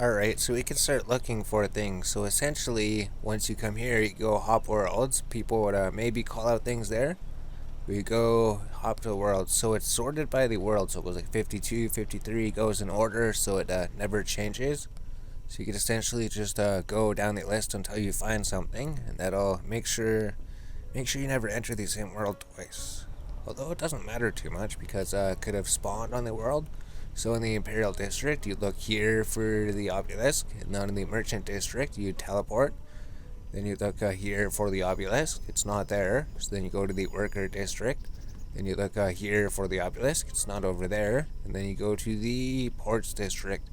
Alright, so we can start looking for things. So essentially, once you come here, you go hop worlds. People would maybe call out things there. We go hop to worlds. So it's sorted by the world. So it goes like 52, 53, goes in order, so it never changes. So you can essentially just go down the list until you find something, and that'll make sure you never enter the same world twice. Although it doesn't matter too much because it could have spawned on the world. So in the Imperial District, you'd look here for the Obelisk, and then in the Merchant District, you'd teleport. Then you look here for the Obelisk, it's not there. So then you go to the Worker District, then you look here for the Obelisk, it's not over there. And then you go to the Ports District,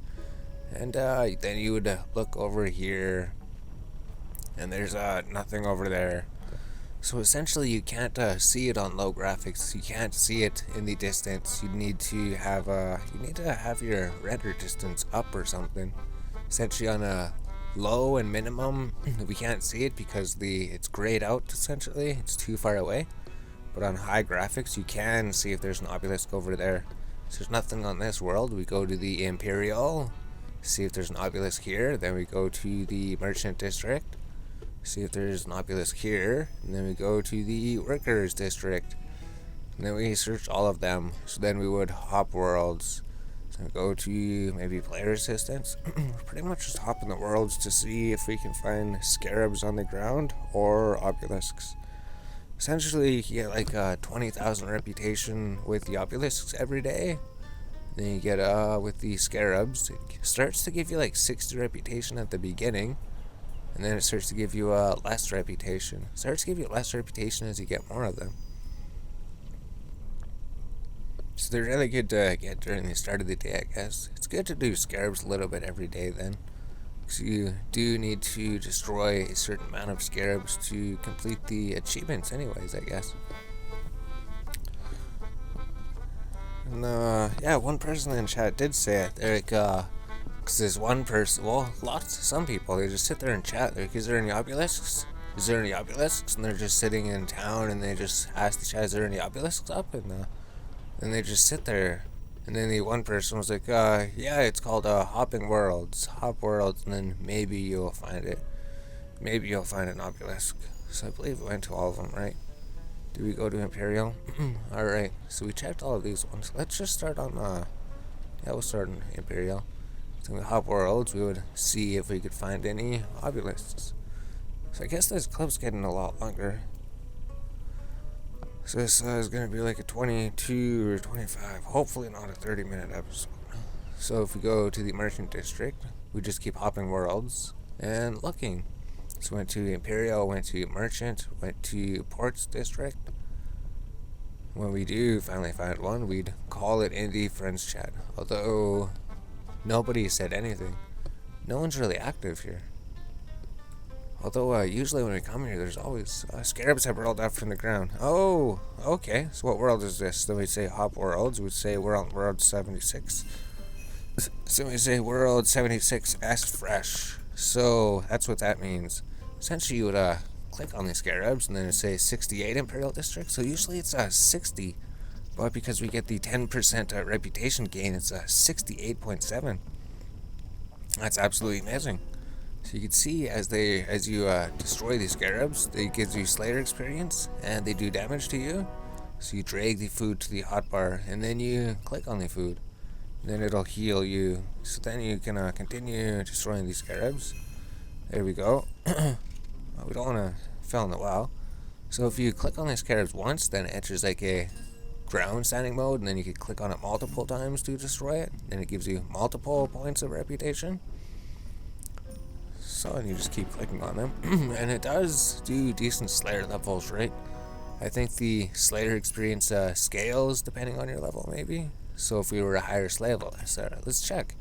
and then you would look over here, and there's nothing over there. So essentially, you can't see it on low graphics. You can't see it in the distance. You need to have your render distance up or something. Essentially, on a low and minimum, we can't see it because it's grayed out. Essentially, it's too far away. But on high graphics, you can see if there's an obelisk over there. So there's nothing on this world. We go to the Imperial, see if there's an obelisk here. Then we go to the Merchant District, see if there's an obelisk here, and then we go to the Workers District, and then we search all of them. So then we would hop worlds. So go to maybe player assistance. Pretty much just hopping the worlds to see if we can find scarabs on the ground or obelisks. Essentially, you get like 20,000 reputation with the obelisks every day. Then you get with the scarabs, it starts to give you like 60 reputation at the beginning. And then it starts to give you less reputation. It starts to give you less reputation as you get more of them. So they're really good to get during the start of the day, I guess. It's good to do scarabs a little bit every day then. Because you do need to destroy a certain amount of scarabs to complete the achievements anyways, I guess. And yeah, one person in chat did say it. They're like, because there's one person, well, some people, they just sit there and chat. They're like, is there any obelisks? Is there any obelisks? And they're just sitting in town and they just ask the chat, is there any obelisks up? And they just sit there. And then the one person was like, yeah, it's called hopping worlds. Hop worlds, and then maybe you'll find it. Maybe you'll find an obelisk. So I believe we went to all of them, right? Did we go to Imperial? Alright, so we checked all of these ones. Let's just start on, yeah, we'll start on Imperial. So in the hop worlds, we would see if we could find any obelisks. So I guess this clip's getting a lot longer. So this is going to be like a 22 or 25, hopefully not a 30-minute episode. So if we go to the Merchant District, we just keep hopping worlds and looking. So went to Imperial, went to Merchant, went to Ports District. When we do finally find one, we'd call it in the friends chat. Although nobody said anything. No one's really active here. Although usually when we come here, there's always scarabs have rolled up from the ground. Oh, okay. So what world is this? Then we say hop worlds. We'd say we're on world 76. So we say world 76 S fresh. So that's what that means. Essentially, you would click on the scarabs and then it'd say 68 Imperial District. So usually it's 60. But because we get the 10% reputation gain, it's 68.7. That's absolutely amazing. So you can see as you destroy these scarabs, they gives you Slayer experience and they do damage to you. So you drag the food to the hotbar and then you click on the food. And then it'll heal you. So then you can continue destroying these scarabs. There we go. We don't want to fail in the WoW. So if you click on the scarabs once, then it enters like a ground standing mode, and then you can click on it multiple times to destroy it. Then it gives you multiple points of reputation. So, and you just keep clicking on them. And it does do decent Slayer levels, right? I think the Slayer experience scales depending on your level, maybe. So if we were a higher Slayer level, let's check.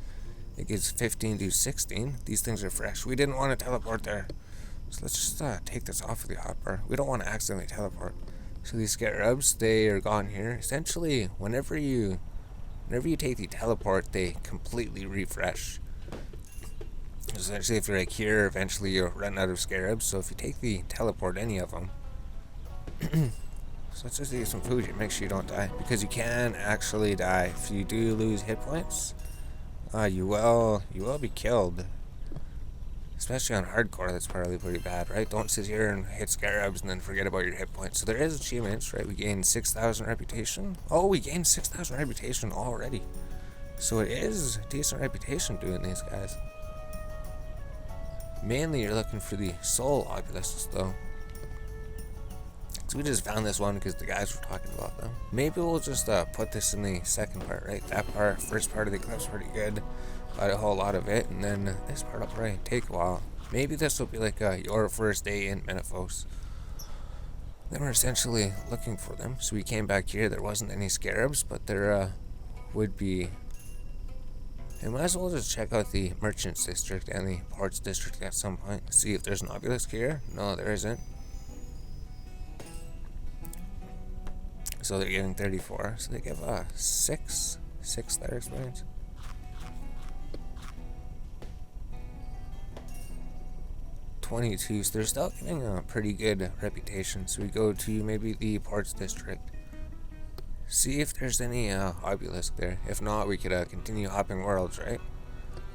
It gives 15 to 16. These things are fresh. We didn't want to teleport there. So let's just take this off of the hotbar. We don't want to accidentally teleport. So these scarabs, they are gone here. Essentially, whenever you take the teleport, they completely refresh. Essentially, if you're like here, eventually you'll run out of scarabs. So if you take the teleport, any of them. So let's just eat some food here, make sure you don't die. Because you can actually die if you do lose hit points. You will be killed. Especially on hardcore, that's probably pretty bad, right? Don't sit here and hit Scarabs and then forget about your hit points. So there is achievements, right? We gained 6,000 reputation. Oh, we gained 6,000 reputation already. So it is decent reputation doing these guys. Mainly you're looking for the soul obelisks though. So we just found this one because the guys were talking about them. Maybe we'll just put this in the second part, right? That part, first part of the clip's pretty good. Got a whole lot of it, and then this part will probably take a while. Maybe this will be like your first day in Menaphos. Then we're essentially looking for them. So we came back here, there wasn't any Scarabs, but there would be. And might as well just check out the Merchants District and the Ports District at some point. See if there's an obelisk here. No, there isn't. So they're getting 34. So they give 6 their experience. 22, so they're still getting a pretty good reputation. So we go to maybe the Ports District. See if there's any obelisk there. If not, we could continue hopping worlds, right?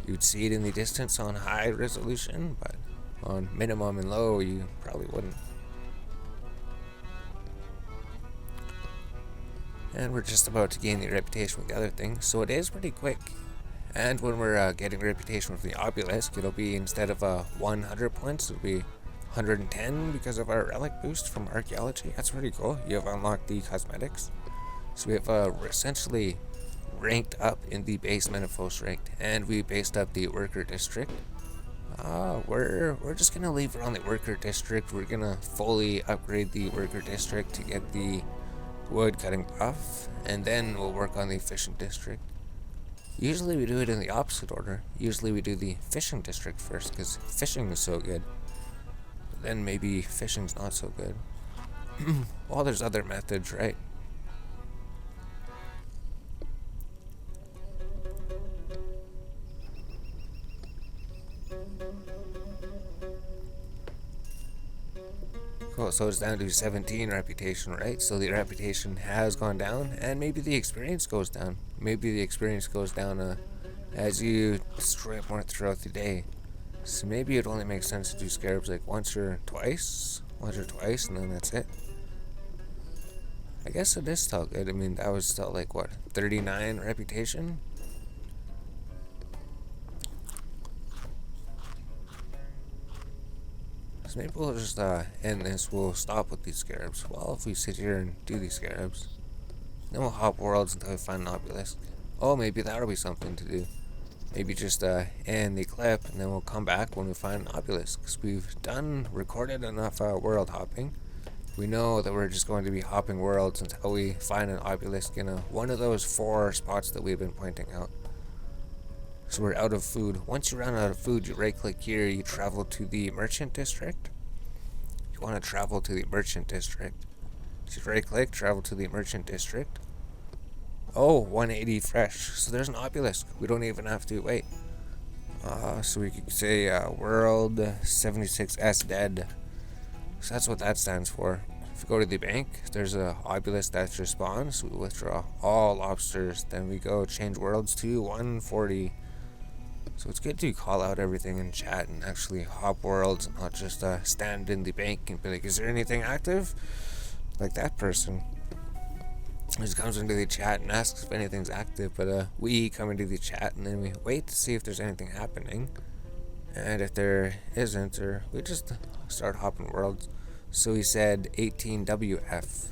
You'd see it in the distance on high resolution, but on minimum and low, you probably wouldn't. And we're just about to gain the reputation with the other thing, so it is pretty quick. And when we're getting reputation with the obelisk, it'll be, instead of 100 points, it'll be 110 because of our relic boost from archaeology. That's pretty cool. You have unlocked the cosmetics. So we have essentially ranked up in the base Menaphos ranked, and we based up the worker district. We're just gonna leave it on the worker district. We're gonna fully upgrade the worker district to get the wood cutting buff, and then we'll work on the fishing district. Usually we do it in the opposite order. Usually we do the fishing district first, because fishing is so good. But then maybe fishing's not so good. Well, there's other methods, right? Cool, so it's down to 17 reputation, right? So the reputation has gone down, and maybe the experience goes down. Maybe the experience goes down as you destroy it more throughout the day. So maybe it only makes sense to do Scarabs like once or twice, and then that's it. I guess it is still good. I mean, that was still like, what, 39 reputation? So maybe we'll just end this. We'll stop with these Scarabs. Well, if we sit here and do these Scarabs, then we'll hop worlds until we find an obelisk. Oh, maybe that'll be something to do. Maybe just end the clip, and then we'll come back when we find an obelisk. Because we've recorded enough world hopping. We know that we're just going to be hopping worlds until we find an obelisk in one of those 4 spots that we've been pointing out. So we're out of food. Once you run out of food, you right click here, you travel to the merchant district. You want to travel to the merchant district. So you right click, travel to the merchant district. Oh, 180 fresh. So there's an obelisk. We don't even have to wait. So we could say world 76S dead. So that's what that stands for. If we go to the bank, there's a obelisk that just spawns. So we withdraw all lobsters. Then we go change worlds to 140. So it's good to call out everything in chat and actually hop worlds, and not just stand in the bank and be like, is there anything active? Like that person. Just comes into the chat and asks if anything's active, but we come into the chat and then we wait to see if there's anything happening. And if there isn't, or we just start hopping worlds. So he said 18WF,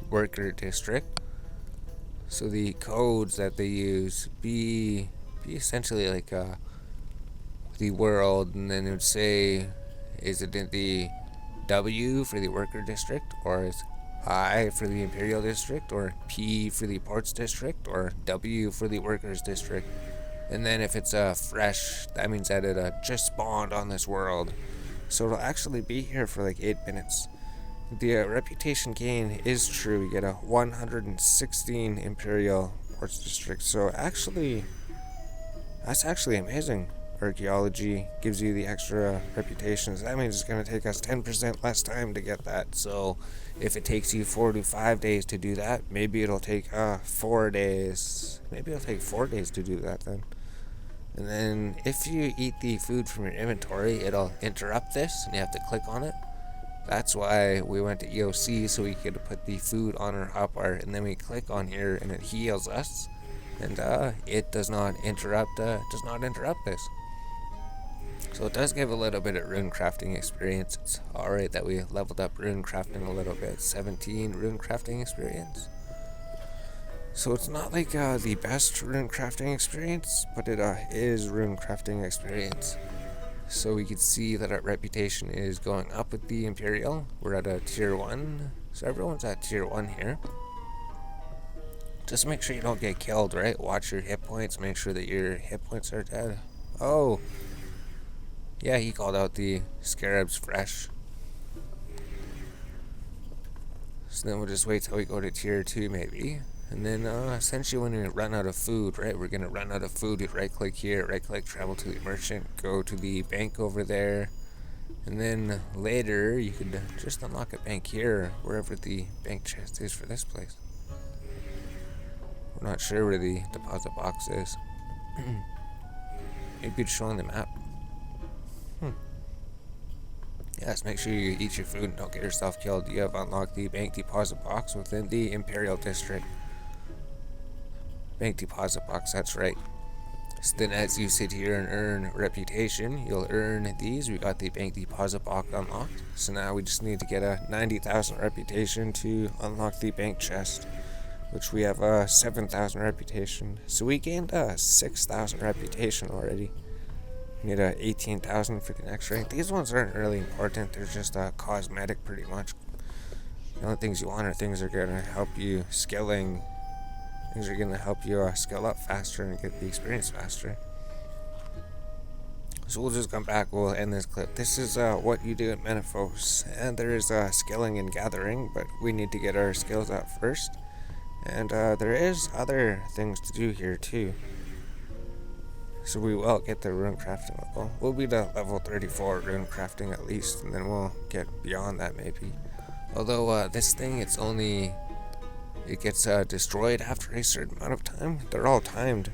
worker district. So the codes that they use be essentially like the world, and then it would say, is it in the W for the worker district, or is I for the imperial district, or P for the ports district, or W for the workers district. And then if it's fresh, that means that it just spawned on this world. So it'll actually be here for like 8 minutes. The reputation gain is true. We get a 116 imperial ports district. So actually, that's actually amazing. Archaeology gives you the extra reputations. That means it's going to take us 10% less time to get that. So if it takes you 4 to 5 days to do that, maybe it'll take 4 days. Maybe it'll take 4 days to do that then. And then if you eat the food from your inventory, it'll interrupt this and you have to click on it. That's why we went to EOC, so we could put the food on our hotbar, and then we click on here and it heals us, and it does not interrupt this. So it does give a little bit of rune crafting experience. It's alright that we leveled up rune crafting a little bit. 17 rune crafting experience. So it's not like the best rune crafting experience, but it is rune crafting experience. So we can see that our reputation is going up with the Imperial. We're at a tier 1, so everyone's at tier 1 here. Just make sure you don't get killed, right? Watch your hit points, make sure that your hit points are dead. Oh! Yeah, he called out the Scarabs fresh. So then we'll just wait till we go to tier 2 maybe. And then essentially when we run out of food, right, we're going to run out of food. You right click here, right click, travel to the merchant, go to the bank over there. And then later you could just unlock a bank here, wherever the bank chest is for this place. We're not sure where the deposit box is. Maybe it's showing the map. Yes, make sure you eat your food and don't get yourself killed. You have unlocked the bank deposit box within the Imperial District. Bank deposit box, that's right. So then as you sit here and earn reputation, you'll earn these. We got the bank deposit box unlocked. So now we just need to get a 90,000 reputation to unlock the bank chest, which we have a 7,000 reputation. So we gained a 6,000 reputation already. We need a 18,000 for the next rank. These ones aren't really important. They're just cosmetic pretty much. The only things you want are things that are going to help you skilling. Things are going to help you skill up faster and get the experience faster. So we'll just come back, we'll end this clip. This is what you do at Menaphos. And there is skilling and gathering, but we need to get our skills up first. And there is other things to do here too. So we will get the rune crafting level. We'll be to level 34 rune crafting at least, and then we'll get beyond that maybe. Although this thing, it gets destroyed after a certain amount of time. They're all timed.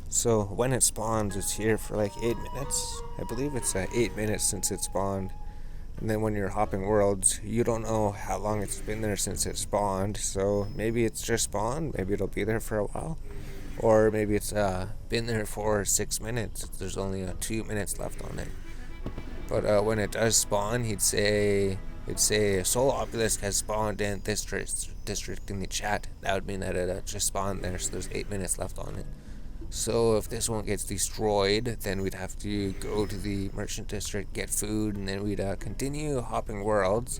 So when it spawns, it's here for like 8 minutes. I believe it's 8 minutes since it spawned. And then when you're hopping worlds, you don't know how long it's been there since it spawned. So maybe it's just spawned, maybe it'll be there for a while. Or maybe it's been there for 6 minutes. There's only 2 minutes left on it. But when it does spawn, it'd say Soul Obelisk has spawned in this district in the chat. That would mean that it just spawned there, so there's 8 minutes left on it. So if this one gets destroyed, then we'd have to go to the merchant district, get food, and then we'd continue hopping worlds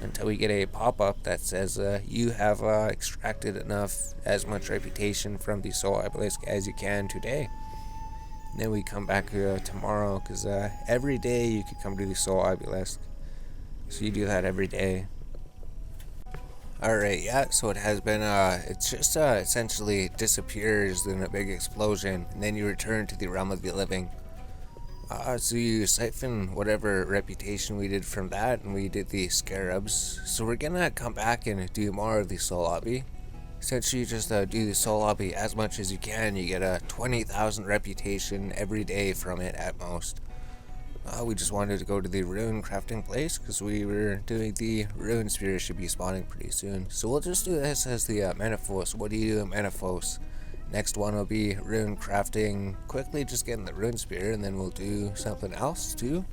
until we get a pop-up that says you have extracted as much reputation from the Soul Obelisk as you can today. And then we come back tomorrow, because every day you could come to the Soul Obelisk. So you do that every day. Alright, yeah, so it has been, it's just essentially disappears in a big explosion, and then you return to the realm of the living. So you siphon whatever reputation we did from that, and we did the Scarabs. So we're gonna come back and do more of the Soul Lobby. Essentially, you just do the Soul Lobby as much as you can. You get a 20,000 reputation every day from it at most. We just wanted to go to the rune crafting place because we were doing the rune spear, should be spawning pretty soon. So we'll just do this as the Menaphos. What do you do at Menaphos? Next one will be rune crafting, quickly just getting the rune spear, and then we'll do something else too.